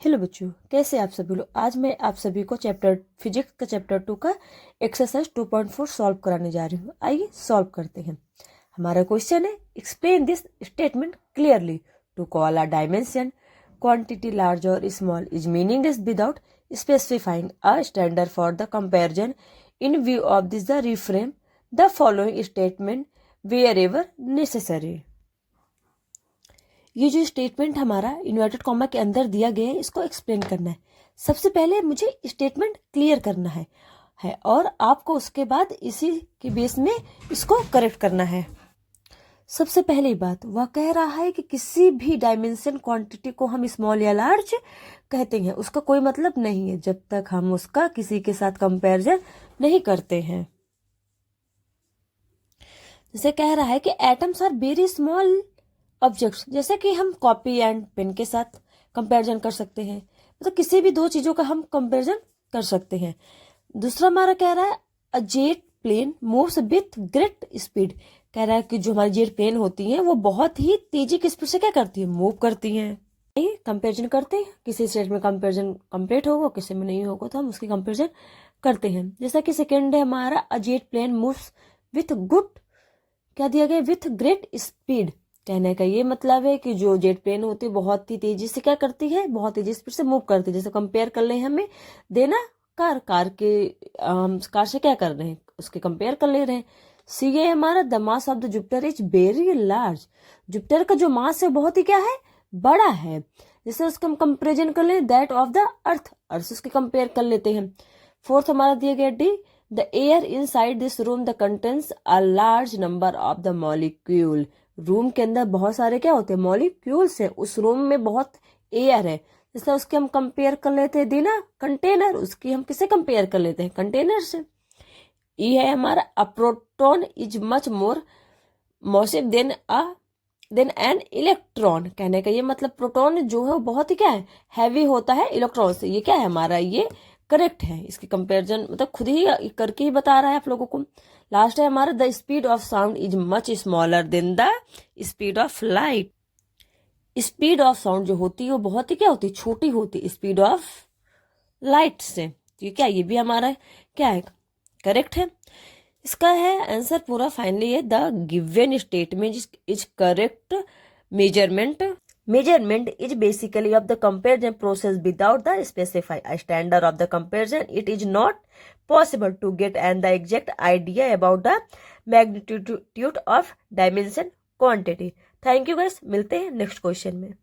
Hello बच्चों, कैसे आप सभी लोग। आज मैं आप सभी को फिजिक्स का चैप्टर 2 का एक्सरसाइज 2.4 सॉल्व कराने जा रही हूँ। आइए सॉल्व करते हैं। हमारा क्वेश्चन है, explain this statement clearly. To call a dimension quantity large और small is meaningless without specifying a standard for the comparison in view of this the reframe the following statement wherever necessary. ये जो statement हमारा inverted comma के अंदर दिया गया है, इसको एक्सप्लेन करना है। सबसे पहले मुझे स्टेटमेंट क्लियर करना है और आपको उसके बाद इसी के बेस में इसको करेक्ट करना है। सबसे पहली बात, वह कह रहा है कि किसी भी डायमेंशन क्वांटिटी को हम स्मॉल या लार्ज कहते हैं, उसका कोई मतलब नहीं है जब तक हम उसका किसी के साथ कंपैरिजन नहीं करते हैं। जैसे कह रहा है कि atoms are very small objects, जैसे कि हम कॉपी एंड पेन के साथ कंपैरिजन कर सकते हैं, मतलब किसी भी दो चीजों का हम कंपैरिजन कर सकते हैं। दूसरा हमारा कह रहा है a jet plane moves with great speed, कह रहा है कि जो हमारी जेट प्लेन होती हैं वो बहुत ही तेजी की स्पीड से क्या करती है, मूव करती हैं। कंपेरिजन करते हैं, किसी स्टेट में कंपेरिजन कंप्लीट होगा, किसी में नहीं होगा तो हम उसकी कंपेरिजन करते हैं। जैसा कि सेकेंड है हमारा a jet plane moves with good, क्या दिया गया, विथ ग्रेट स्पीड। कहने का ये मतलब है कि जो जेट प्लेन होती है बहुत ही तेजी से क्या करती है, बहुत तेजी स्पीड से मूव करती है। जैसे कंपेयर कर ले हमें देना कार के हम कार से क्या कर रहे हैं, उसके कंपेयर कर ले रहे हैं। सी ये हमारा the mass of the Jupiter is very large, Jupiter का जो मास है बहुत ही क्या है, बड़ा है। जैसे उसका हम कंपेरिजन कर ले दैट ऑफ द अर्थ से उसके कंपेयर कर लेते हैं। फोर्थ हमारा दिया गया D the air in side this room the contents a large number of the molecule, room के अंदर बहुत सारे क्या होते हैं, मॉलिक्यूल्स है, उस रूम में बहुत एयर है। जैसे उसके हम कंपेयर कर लेते हैं देना कंटेनर, उसकी हम किसे कंपेयर कर लेते हैं, कंटेनर से। ये है हमारा a proton is much more massive than an electron, कहने का ये मतलब प्रोटॉन जो है वो बहुत ही क्या है, हैवी होता है इलेक्ट्रॉन से। ये क्या है हमारा, ये करेक्ट है। इसकी कंपैरिजन मतलब खुद ही करके ही बता रहा है आप लोगों को। लास्ट है हमारा the speed of sound is much smaller than the speed of light, speed of sound जो होती है वो बहुत ही क्या होती है, छोटी होती है स्पीड ऑफ लाइट से। ये क्या, ये भी हमारा क्या है, करेक्ट है। इसका है आंसर पूरा फाइनली है the given statement is correct. Measurement is basically of the comparison process without the specify a standard of the comparison. It is not possible to get and the exact idea about the magnitude of dimension quantity. Thank you guys. मिलते हैं next question में।